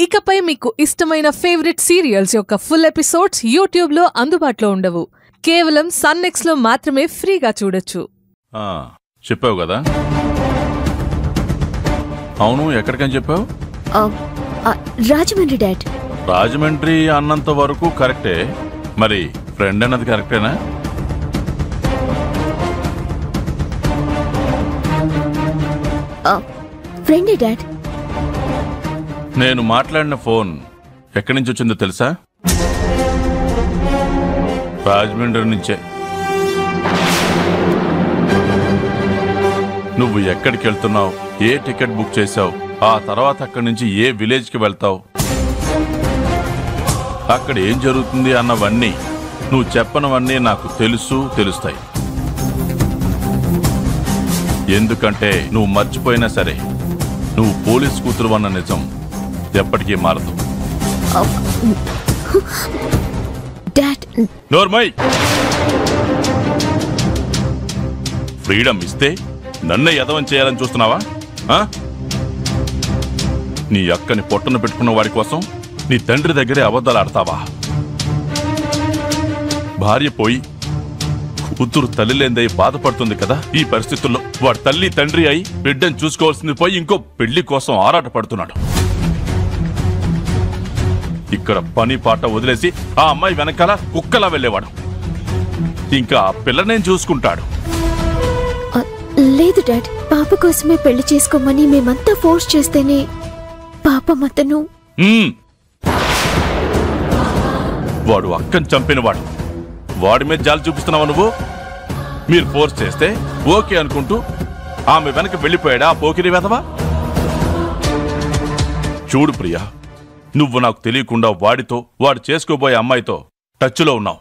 ఇకపై మీకు ఇష్టమైన ఫేవరెట్ సీరియల్స్ యొక్క ఫుల్ ఎపిసోడ్స్ యూట్యూబ్లో అందుబాటులో ఉండవు. కేవలం సన్నెక్స్లో మాత్రమే ఫ్రీగా చూడొచ్చు. చెప్పావు కదా? అవును, ఎక్కడికని చెప్పావు? రాజమండ్రి డాడ్. రాజమండ్రి అన్నంత వరకు కరెక్టే, మరి ఫ్రెండ్ అన్నది కరెక్టేనా? ఫ్రెండే డాడ్. నేను మాట్లాడిన ఫోన్ ఎక్కడి నుంచి వచ్చిందో తెలుసా? రాజమండ్రి నుంచే. నువ్వు ఎక్కడికి వెళ్తున్నావు, ఏ టికెట్ బుక్ చేశావు, ఆ తర్వాత అక్కడి నుంచి ఏ విలేజ్కి వెళ్తావు, అక్కడ ఏం జరుగుతుంది అన్నవన్నీ, నువ్వు చెప్పనవన్నీ నాకు తెలుస్తాయి. ఎందుకంటే నువ్వు మర్చిపోయినా సరే నువ్వు పోలీస్ కూతురు అన్న నిజం ఎప్పటికీ మారదు. నోర్మై, ఫ్రీడమ్ ఇస్తే నన్నే యదవం చేయాలని చూస్తున్నావా? నీ అక్కని పొట్టను పెట్టుకున్న వాడి కోసం నీ తండ్రి దగ్గరే అబద్ధాలు ఆడతావా? భార్య పోయి కూతురు తల్లి లేందై బాధపడుతుంది కదా. ఈ పరిస్థితుల్లో వాడు తల్లి తండ్రి అయి బిడ్డను చూసుకోవాల్సింది పోయి ఇంకో పెళ్లి కోసం ఆరాట పడుతున్నాడు. ఇక్కడ పని పాట వదిలేసి ఆ అమ్మాయి వెనకాల కుక్కలా వెళ్ళేవాడు. ఇంకా ఆ పిల్లనేం చూసుకుంటాడు? లేదు డాడ్, పాప కోసమే పెళ్లి చేసుకోమని మేమంతా ఫోర్స్ చేస్తేనే పాపం అతను. వాడు అక్కని చంపినవాడు. వాడి మీద జాలి చూపిస్తున్నావా నువ్వు? మీరు ఫోర్స్ చేస్తే ఓకే అనుకుంటూ ఆమె వెనక వెళ్ళిపోయాడా ఆ పోకిరి వెధవా? చూడు ప్రియా, నువ్వు నాకు తెలియకుండా వాడితో, వాడు చేసుకోబోయే అమ్మాయితో టచ్లో ఉన్నావు.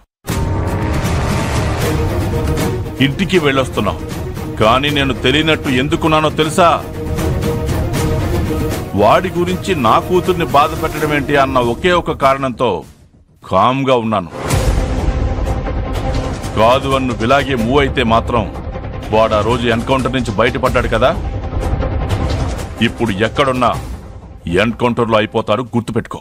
ఇంటికి వెళ్ళొస్తున్నావు. కానీ నేను తెలియనట్టు ఎందుకున్నానో తెలుసా? వాడి గురించి నా కూతుర్ని బాధ పెట్టడం ఏంటి అన్న ఒకే ఒక కారణంతో కామ్గా ఉన్నాను. కాదు అన్ను ఇలాగే మూవ్ అయితే మాత్రం వాడు ఆ రోజు ఎన్కౌంటర్ నుంచి బయటపడ్డాడు కదా. ఇప్పుడు ఎక్కడున్నా ఎన్కౌంటర్లో అయిపోతాడు, గుర్తుపెట్టుకో.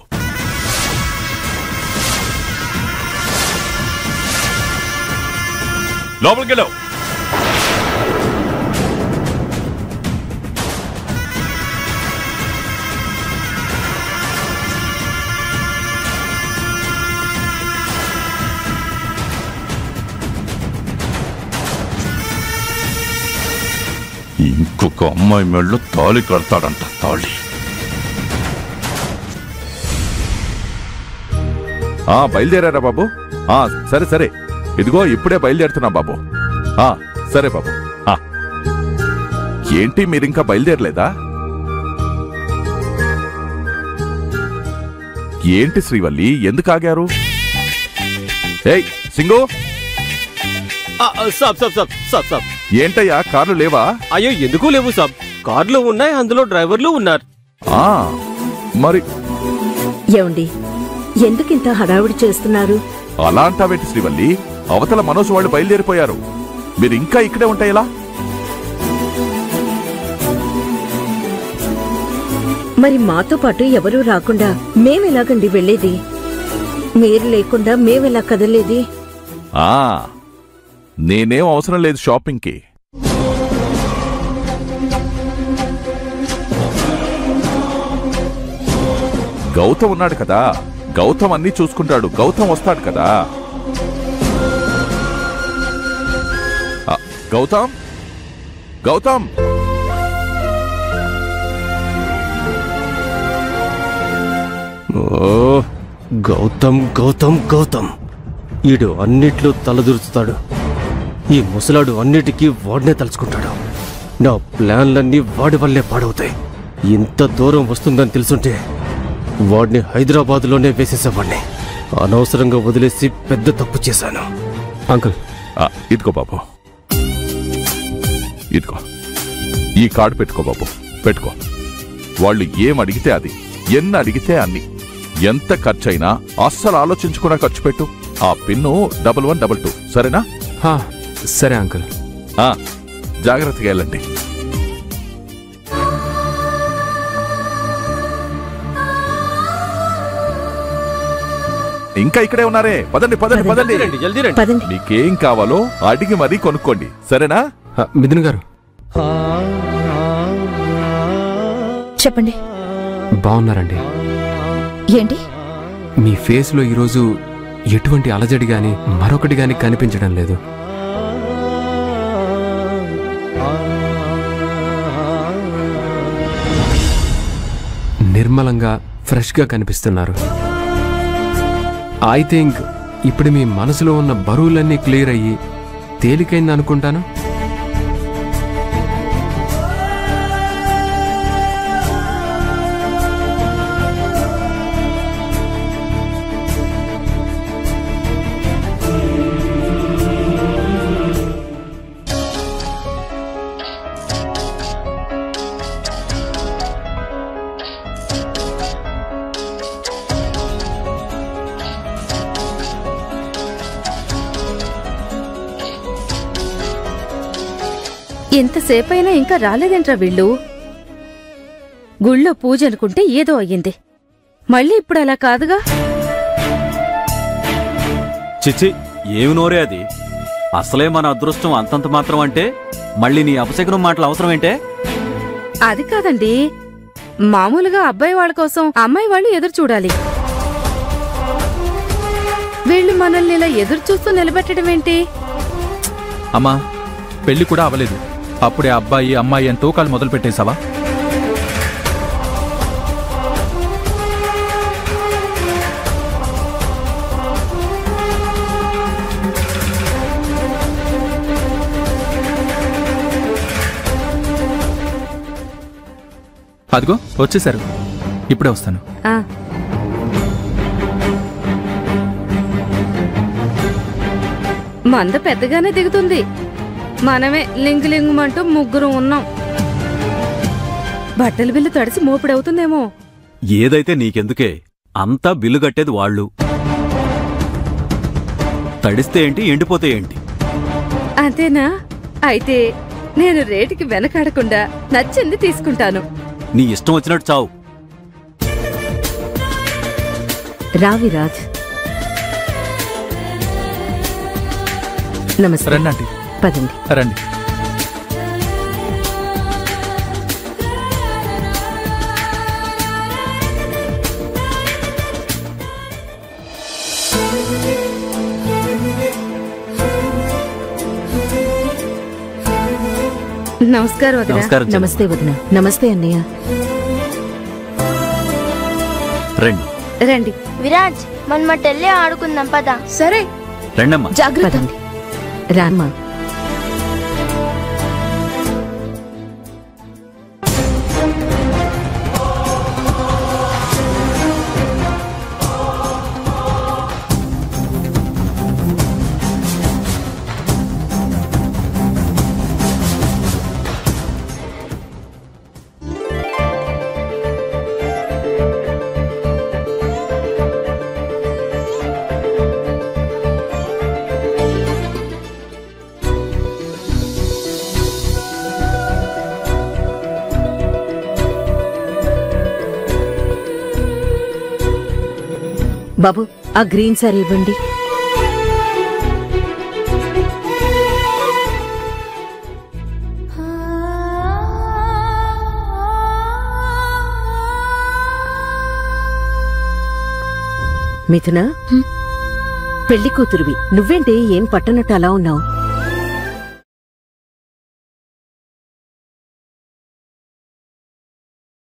లోపలికెళ్ళావు. ఇంకొక అమ్మాయి మెళ్ళలో తాళి కడతాడంట. తాళి బయలుదేరారా బాబు? సరే సరే, ఇదిగో ఇప్పుడే బయలుదేరుతున్నా బాబు. సరే బాబు. ఏంటి మీరింకా బయలుదేరలేదా? ఏంటి శ్రీవల్లి, ఎందుకు ఆగారు? ఏయ్ సింగు, ఏంటయ్యా కార్లు లేవా? అయ్యో ఎందుకు లేవు సాబ్, కార్లు ఉన్నాయి, అందులో డ్రైవర్లు ఉన్నారు. మరి ఏమండి, ఎందుకింత హడావిడి చేస్తున్నారు? అలా అంటావేంటి శ్రీవల్లి? అవతల మనోజ్ వాళ్ళు బయలుదేరిపోయారు, మీరు ఇంకా ఇక్కడే ఉంటాయిలా? మరి మాతో పాటు ఎవరూ రాకుండా మేమెలాగండి వెళ్ళేది? మీరు లేకుండా మేమెలా కదలేది? నేనేం అవసరం లేదు షాపింగ్కి. గౌతమ్ ఉన్నాడు కదా, గౌతమ్ అన్నీ చూసుకుంటాడు. గౌతమ్ వస్తాడు కదా. గౌతమ్, గౌతమ్, గౌతమ్ గౌతమ్ గౌతమ్ ఈడు అన్నిట్లో తలదూరుస్తాడు. ఈ ముసలాడు అన్నిటికీ వాడినే తలుచుకుంటాడు. నా ప్లాన్లన్నీ వాడి వల్లే పాడవుతాయి. ఇంత దూరం వస్తుందని తెలుసుంటే వాడిని హైదరాబాద్లోనే వేసేసేవాడిని. అనవసరంగా వదిలేసి పెద్ద తప్పు చేశాను. అంకుల్, ఇదిగో బాబు, ఇదిగో ఈ కార్డు పెట్టుకో బాబు, పెట్టుకో. వాళ్ళు ఏం అడిగితే అది, ఎన్ని అడిగితే అన్ని, ఎంత ఖర్చైనా అస్సలు ఆలోచించుకున్నా ఖర్చు పెట్టు. ఆ పిన్ను 1122, సరేనా? సరే అంకుల్. జాగ్రత్తగా వెళ్ళండి. ఇంకా ఇక్కడే ఉన్నారే, పదండి పదండి పదండి. రండి, జల్దీ రండి. పదండి. మీకేం కావాలో అడిగి మరీ కొనుక్కోండి, సరేనా? మిథున్ గారు చెప్పండి. బాగున్నారండి? ఏంటి? మీ ఫేస్లో ఈరోజు ఎటువంటి అలజడి గాని మరొకటి గాని కనిపించడం లేదు. నిర్మలంగా ఫ్రెష్గా కనిపిస్తున్నారు. ఐ థింక్ ఇప్పుడు మీ మనసులో ఉన్న బరువులన్నీ క్లియర్ అయ్యి తేలికైంది అనుకుంటాను. ఎంతసేపైనా ఇంకా రాలేదేంట్రా వీళ్ళు? గుళ్ళో పూజ అనుకుంటే ఏదో అయ్యింది, మళ్ళీ ఇప్పుడు అలా కాదుగా. చిచ్చి, ఏమి నోరే అది? అసలే మన అదృష్టం అంతంత మాత్రం అంటే మళ్ళీ నీ అపశకునం మాటలు అవసరమేంటే? అది కాదండి, మామూలుగా అబ్బాయి వాళ్ళ కోసం అమ్మాయి వాళ్ళు ఎదురు చూడాలి. వీళ్ళు మనల్ని ఇలా ఎదురు చూస్తూ నిలబెట్టడం ఏంటి? అమ్మా, పెళ్లి కూడా అవలేదు, అప్పుడే అబ్బాయి అమ్మాయి అని తోకాలు మొదలు పెట్టేశావా? అదిగో వచ్చేశారు, ఇప్పుడే వస్తాను. మంద పెద్దగానే దిగుతుంది, మనమే లింగులింగుమంటూ ముగ్గురు ఉన్నాం. బట్టల బిల్లు తడిసి మోపిడవుతుందేమో. ఏదైతే నీకెందుకే, అంతా బిల్లు కట్టేది వాళ్ళు. తడిస్తే ఏంటి, ఎండిపోతే ఏంటి? అంతేనా? అయితే నేను రేటుకి వెనకాడకుండా నచ్చింది తీసుకుంటాను. నీ ఇష్టం వచ్చినట్టు చావు. రావిరాజ్, నమస్తే. రండి ఆంటీ, పదండి. రండి. నమస్కారం వదినా. నమస్కారం చెల్లెమ్మ. నమస్తే వదినా. నమస్తే అన్నయ్య. రండి రండి. విరాజ్, మనం మటెళ్ళి ఆడుకుందాం పదా. సరే, రండమ్మా. జాగ్రత్త. రామ్మా. బాబు, ఆ గ్రీన్ సారీ ఇవ్వండి. మిథున, పెళ్లి కూతురువి నువ్వేంటి ఏం పట్టనట్టు అలా ఉన్నావు?